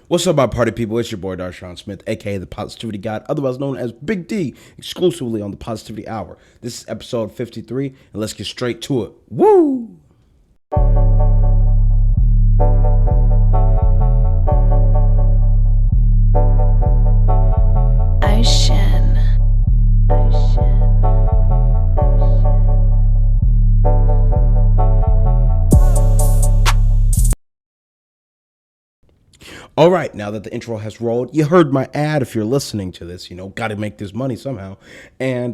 What's up, my party people? It's your boy Darshaun Smith, aka the Positivity God, otherwise known as Big D, exclusively on the Positivity Hour. This is episode 53, and let's get straight to it. Woo! All right, now that the intro has rolled, you heard my ad. If you're listening to this, got to make this money somehow. And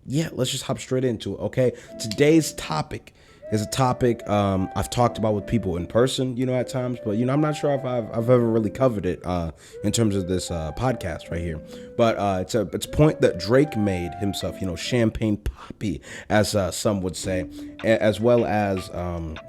yeah, let's just hop straight into it, okay? Today's topic is a topic I've talked about with people in person, at times, but I'm not sure if I've ever really covered it in terms of this podcast right here. But it's a point that Drake made himself, champagne poppy, as some would say, as well as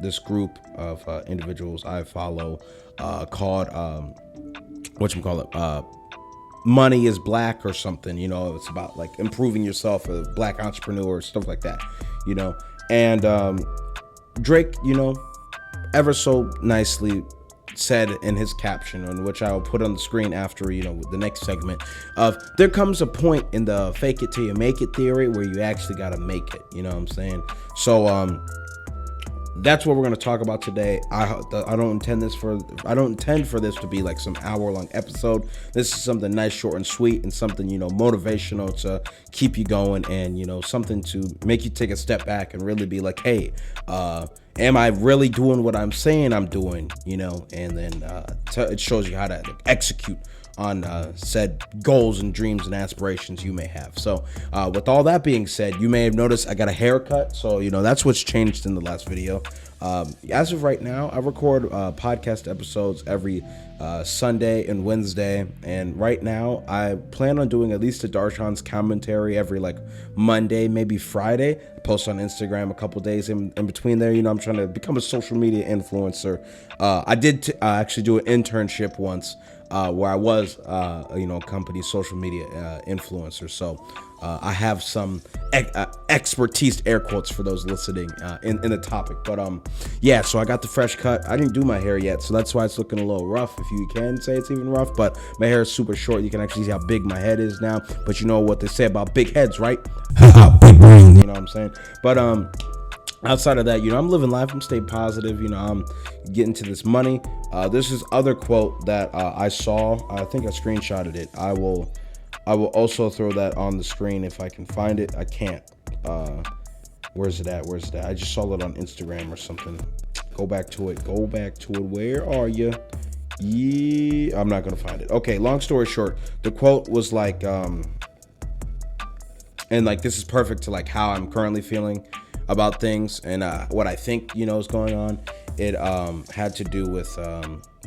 this group of individuals I follow called Money is Black or something. It's about like improving yourself as a black entrepreneur, stuff like that, and Drake, ever so nicely said in his caption, on which I will put on the screen after, the next segment, of there comes a point in the fake it till you make it theory where you actually got to make it. You know what I'm saying? So that's what we're going to talk about today. I don't intend for this to be like some hour-long episode. This is something nice, short, and sweet, and something, motivational to keep you going, and, something to make you take a step back and really be like, hey, am I really doing what I'm saying I'm doing, and then it shows you how to execute on said goals and dreams and aspirations you may have. So with all that being said, you may have noticed I got a haircut. So, that's what's changed in the last video. As of right now, I record podcast episodes every Sunday and Wednesday. And right now, I plan on doing at least a Darshaun's commentary every Monday, maybe Friday. I post on Instagram a couple days in between there. I'm trying to become a social media influencer. I did actually do an internship once where I was, a company social media influencer. So I have some expertise, air quotes, for those listening in the topic. But yeah, so I got the fresh cut. I didn't do my hair yet, so that's why it's looking a little rough, if you can say it's even rough. But my hair is super short. You can actually see how big my head is now. But you know what they say about big heads, right? Big brain. You know what I'm saying? But outside of that, I'm living life. I'm staying positive. I'm getting to this money. This is other quote that I saw. I think I screenshotted it. I will also throw that on the screen if I can find it. I can't. Where's it at? I just saw it on Instagram or something. Go back to it. Where are you? Yeah, I'm not gonna find it. Okay, long story short, the quote was like, and this is perfect to how I'm currently feeling about things and what I think is going on. It had to do with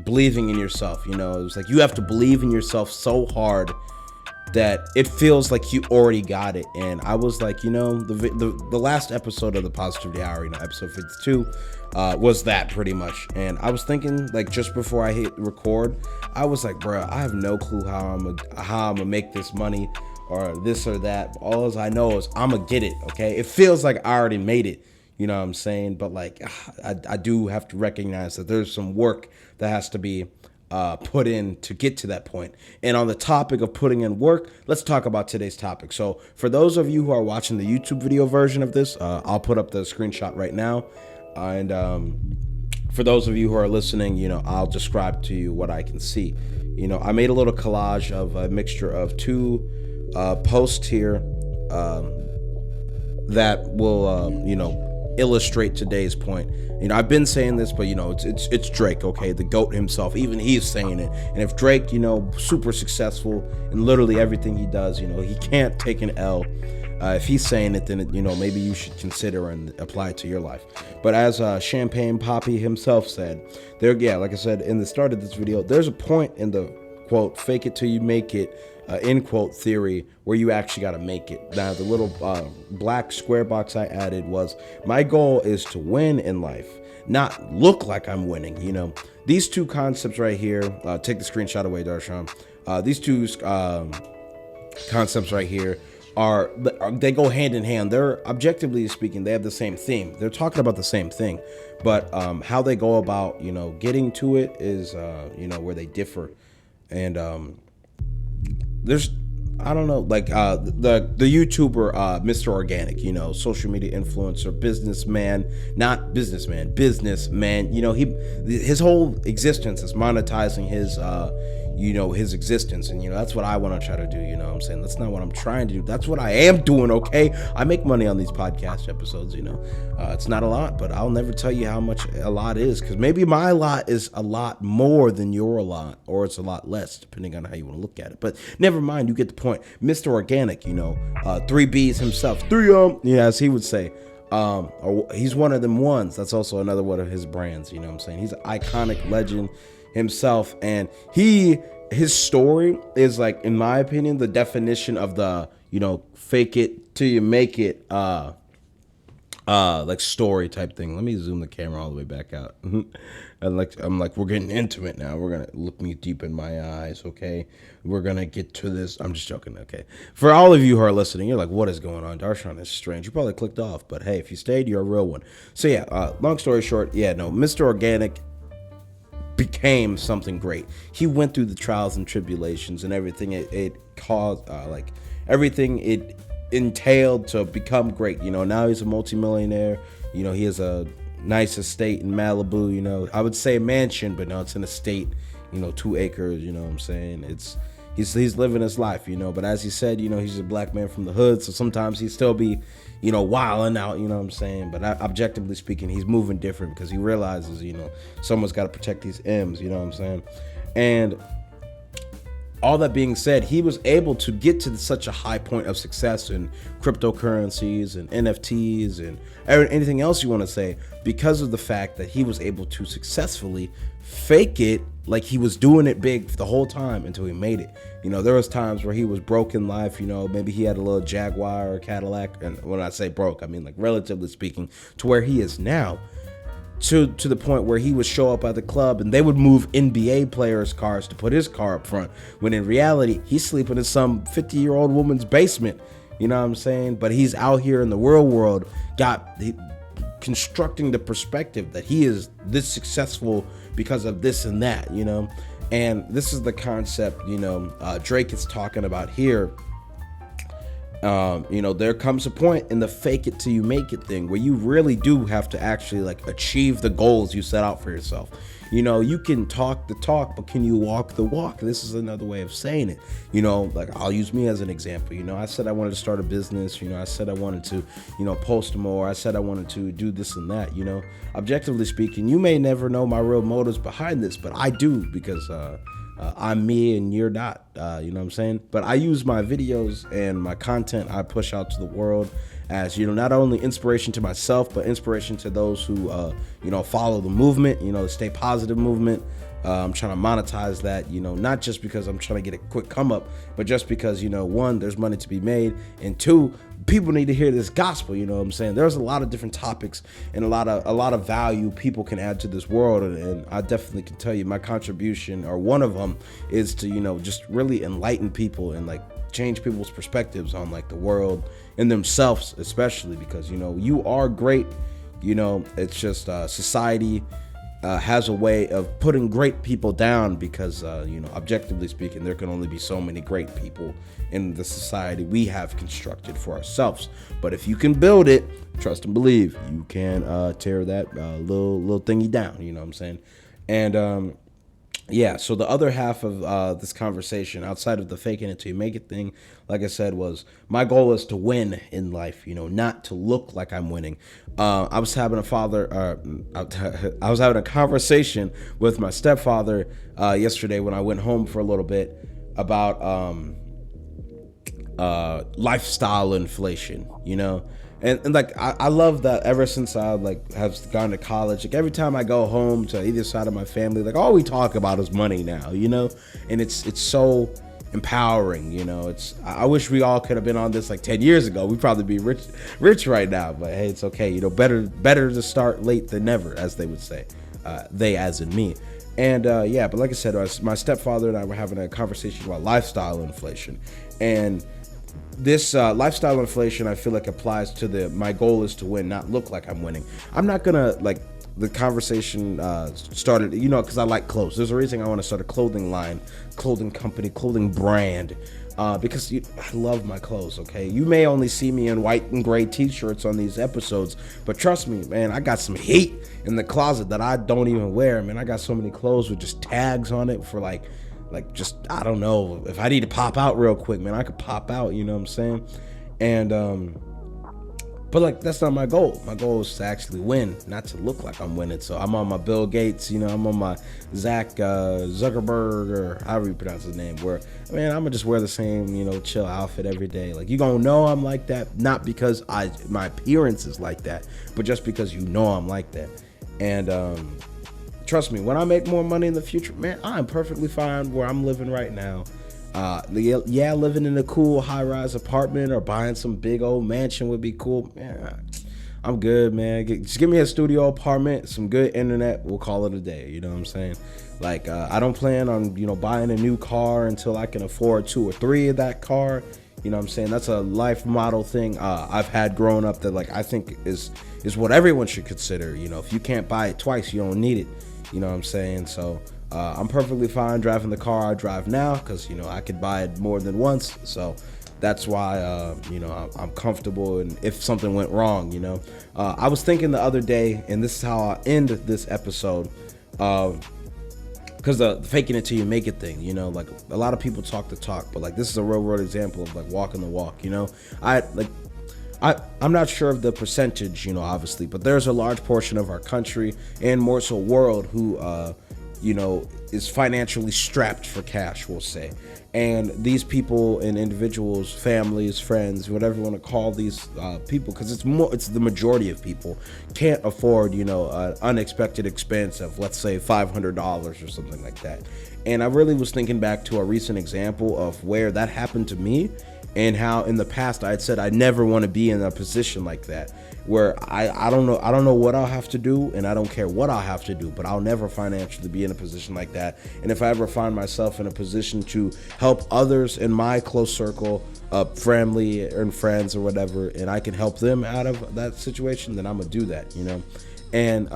believing in yourself. It was like you have to believe in yourself so hard that it feels like you already got it. And I was like, the last episode of the Positivity Hour, episode 52, was that pretty much. And I was thinking, just before I hit record, I was like, bruh, I have no clue how I'm gonna make this money or this or that. All I know is I'm gonna get it. Okay, it feels like I already made it. You know what I'm saying? But I do have to recognize that there's some work that has to be put in to get to that point. And on the topic of putting in work, let's talk about today's topic. So for those of you who are watching the YouTube video version of this, I'll put up the screenshot right now. And for those of you who are listening, I'll describe to you what I can see. I made a little collage of a mixture of two posts here that will, illustrate today's point. I've been saying this, but it's Drake, okay, the GOAT himself. Even he's saying it. And if Drake, super successful in literally everything he does, he can't take an L. If he's saying it, then maybe you should consider and apply it to your life. But as Champagne Poppy himself said, like I said in the start of this video, there's a point in the quote, fake it till you make it, end quote theory, where you actually got to make it. Now, the little black square box I added was, my goal is to win in life, not look like I'm winning. These two concepts right here, take the screenshot away, Darshaun. These two concepts right here they go hand in hand. They're, objectively speaking, they have the same theme. They're talking about the same thing, but how they go about, getting to it is, where they differ. And there's, I don't know, like the YouTuber Mr. Organic, social media influencer, businessman, not businessman, businessman. His whole existence is monetizing his existence, and that's what I want to try to do. What I'm saying, that's not what I'm trying to do. That's what I am doing. Okay, I make money on these podcast episodes. It's not a lot, but I'll never tell you how much a lot is, because maybe my lot is a lot more than your lot, or it's a lot less, depending on how you want to look at it. But never mind, you get the point. Mr. Organic, 3Bs himself, as he would say. Or he's one of them ones. That's also another one of his brands. What I'm saying, he's an iconic legend himself, and his story is, like, in my opinion, the definition of the fake it till you make it like story type thing. Let me zoom the camera all the way back out. I'm like, we're getting intimate now. We're gonna look me deep in my eyes, okay? We're gonna get to this. I'm just joking, okay? For all of you who are listening, you're like, what is going on? Darshaun is strange. You probably clicked off, but hey, if you stayed, you're a real one. So yeah, long story short, Mr. Organic became something great. He went through the trials and tribulations and everything it caused, like everything it entailed to become great. Now he's a multimillionaire. He has a nice estate in Malibu. I would say mansion, but no, it's an estate. 2 acres. What I'm saying, he's living his life. But as he said, he's a black man from the hood, so sometimes he still be wilding out, what I'm saying. But objectively speaking, he's moving different because he realizes, someone's got to protect these M's, what I'm saying. And all that being said, he was able to get to such a high point of success in cryptocurrencies and NFTs and anything else you want to say, because of the fact that he was able to successfully fake it like he was doing it big the whole time until he made it. There was times where he was broke in life. Maybe he had a little Jaguar or Cadillac, and when I say broke, I mean, like, relatively speaking, to where he is now. To the point where he would show up at the club and they would move NBA players' cars to put his car up front, when in reality he's sleeping in some 50-year-old woman's basement. What I'm saying? But he's out here in the real world, constructing the perspective that he is this successful because of this and that. And this is the concept Drake is talking about here. There comes a point in the fake it till you make it thing where you really do have to actually, like, achieve the goals you set out for yourself. You can talk the talk, but can you walk the walk? This is another way of saying it. Like, I'll use me as an example. I said I wanted to start a business. I said I wanted to, post more. I said I wanted to do this and that. Objectively speaking, you may never know my real motives behind this, but I do, because I'm me and you're not, what I'm saying? But I use my videos and my content I push out to the world as, not only inspiration to myself, but inspiration to those who, follow the movement, the Stay Positive movement. I'm trying to monetize that, not just because I'm trying to get a quick come up, but just because, one, there's money to be made, and two, people need to hear this gospel. What I'm saying? There's a lot of different topics and a lot of value people can add to this world, and I definitely can tell you my contribution, or one of them, is to just really enlighten people and, like, change people's perspectives on, like, the world and themselves, especially because you are great. It's just society has a way of putting great people down because objectively speaking, there can only be so many great people in the society we have constructed for ourselves. But if you can build it, trust and believe, you can tear that little thingy down. What I'm saying? And so the other half of this conversation, outside of the faking it till you make it thing, like I said, was my goal is to win in life, not to look like I'm winning. I was having a conversation with my stepfather yesterday when I went home for a little bit about lifestyle inflation, And like, I love that ever since I, like, have gone to college, like, every time I go home to either side of my family, like, all we talk about is money now, and it's so empowering, I wish we all could have been on this like 10 years ago. We'd probably be rich right now, but hey, it's okay. Better to start late than never, as they would say, they as in me. And but like I said, my stepfather and I were having a conversation about lifestyle inflation, and this lifestyle inflation, I feel like applies to my goal is to win, not look like I'm winning. I'm not gonna like the conversation started, because I like clothes. There's a reason I want to start a clothing line, clothing company, clothing brand. Because I love my clothes, okay? You may only see me in white and gray t-shirts on these episodes, but trust me, man, I got some heat in the closet that I don't even wear, man. I got so many clothes with just tags on it for like just, I don't know, if I need to pop out real quick, man, I could pop out, you know what I'm saying? And but like that's not my goal. My goal is to actually win, not to look like I'm winning. So I'm on my Bill Gates, I'm on my Zach Zuckerberg, or however you pronounce his name, where, man, I'm gonna just wear the same, chill outfit every day. Like, you gonna know I'm like that, not because my appearance is like that, but just because I'm like that. And trust me, when I make more money in the future, man, I'm perfectly fine where I'm living right now. Living in a cool high-rise apartment or buying some big old mansion would be cool. Man, I'm good, man. Just give me a studio apartment, some good internet. We'll call it a day. You know what I'm saying? Like, I don't plan on, buying a new car until I can afford 2 or 3 of that car. You know what I'm saying? That's a life model thing I've had growing up that, like, I think is what everyone should consider. If you can't buy it twice, you don't need it. You know what I'm saying? So I'm perfectly fine driving the car I drive now because, I could buy it more than once. So that's why, I'm comfortable. And if something went wrong, I was thinking the other day, and this is how I end this episode, because the faking it till you make it thing, like a lot of people talk the talk, but like this is a real world example of like walking the walk. I'm not sure of the percentage, obviously, but there's a large portion of our country and more so world who, is financially strapped for cash, we'll say. And these people and individuals, families, friends, whatever you want to call these people, because it's the majority of people can't afford, an unexpected expense of, let's say, $500 or something like that. And I really was thinking back to a recent example of where that happened to me, and how in the past I had said I never want to be in a position like that, where I don't know what I'll have to do, and I don't care what I'll have to do, but I'll never financially be in a position like that. And if I ever find myself in a position to help others in my close circle, family and friends or whatever, and I can help them out of that situation, then I'm gonna do that, And,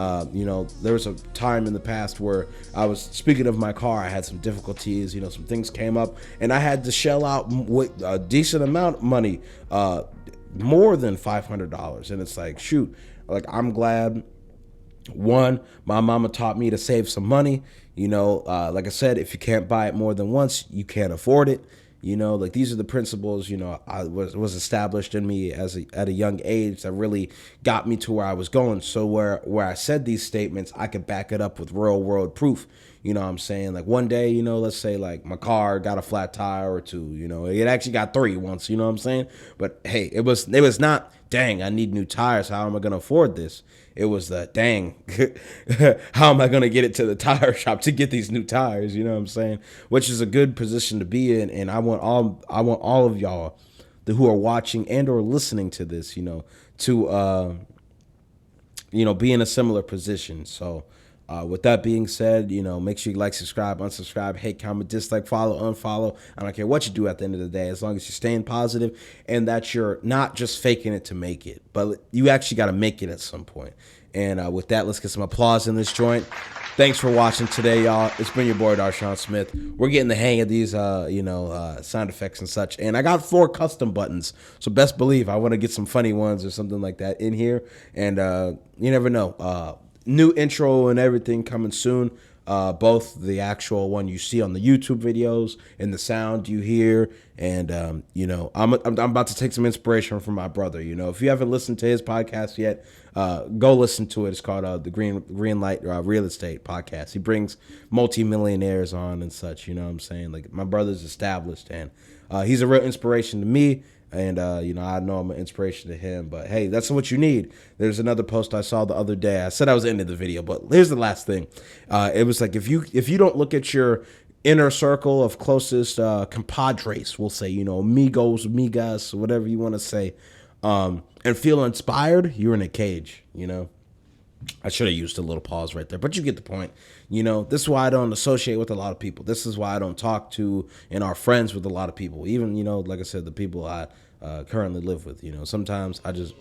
there was a time in the past where I was, speaking of my car, I had some difficulties, some things came up, and I had to shell out a decent amount of money, more than $500. And it's like, shoot, like, I'm glad, one, my mama taught me to save some money. Like I said, if you can't buy it more than once, you can't afford it. Like, these are the principles, I was established in me at a young age that really got me to where I was going. So where I said these statements, I could back it up with real world proof. You know what I'm saying? Like, one day, let's say like my car got a flat tire or two, it actually got 3 once, you know what I'm saying? But hey, it was not, dang, I need new tires. How am I going to afford this? It was the, dang, how am I going to get it to the tire shop to get these new tires? You know what I'm saying? Which is a good position to be in. And I want all of y'all who are watching and or listening to this, to, be in a similar position. So, with that being said, make sure you like, subscribe, unsubscribe, hate, comment, dislike, follow, unfollow. I don't care what you do at the end of the day, as long as you're staying positive and that you're not just faking it to make it, but you actually got to make it at some point. And with that, let's get some applause in this joint. Thanks for watching today, y'all. It's been your boy, Darshaun Smith. We're getting the hang of these, sound effects and such. And I got 4 custom buttons, so best believe I want to get some funny ones or something like that in here. And you never know. New intro and everything coming soon. Both the actual one you see on the YouTube videos and the sound you hear. And, I'm about to take some inspiration from my brother. If you haven't listened to his podcast yet, go listen to it. It's called the Green Light Real Estate Podcast. He brings multimillionaires on and such. You know what I'm saying? Like, my brother's established, and he's a real inspiration to me. And, I know I'm an inspiration to him, but hey, that's what you need. There's another post I saw the other day. I said I was ending the video, but here's the last thing. It was like, if you don't look at your inner circle of closest compadres, we'll say, amigos, amigas, whatever you want to say, and feel inspired, you're in a cage, I should have used a little pause right there, but you get the point. You know, this is why I don't associate with a lot of people. This is why I don't talk to and are friends with a lot of people. Even, you know, like I said, the people I currently live with. You know, sometimes I just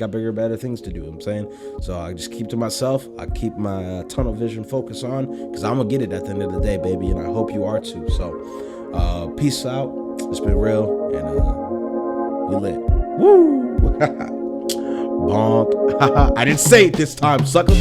got bigger, better things to do. You know what I'm saying, so I just keep to myself. I keep my tunnel vision focus on, because I'm gonna get it at the end of the day, baby, and I hope you are too. So, peace out. It's been real, and we lit. Woo! Bonk. I didn't say it this time, sucker.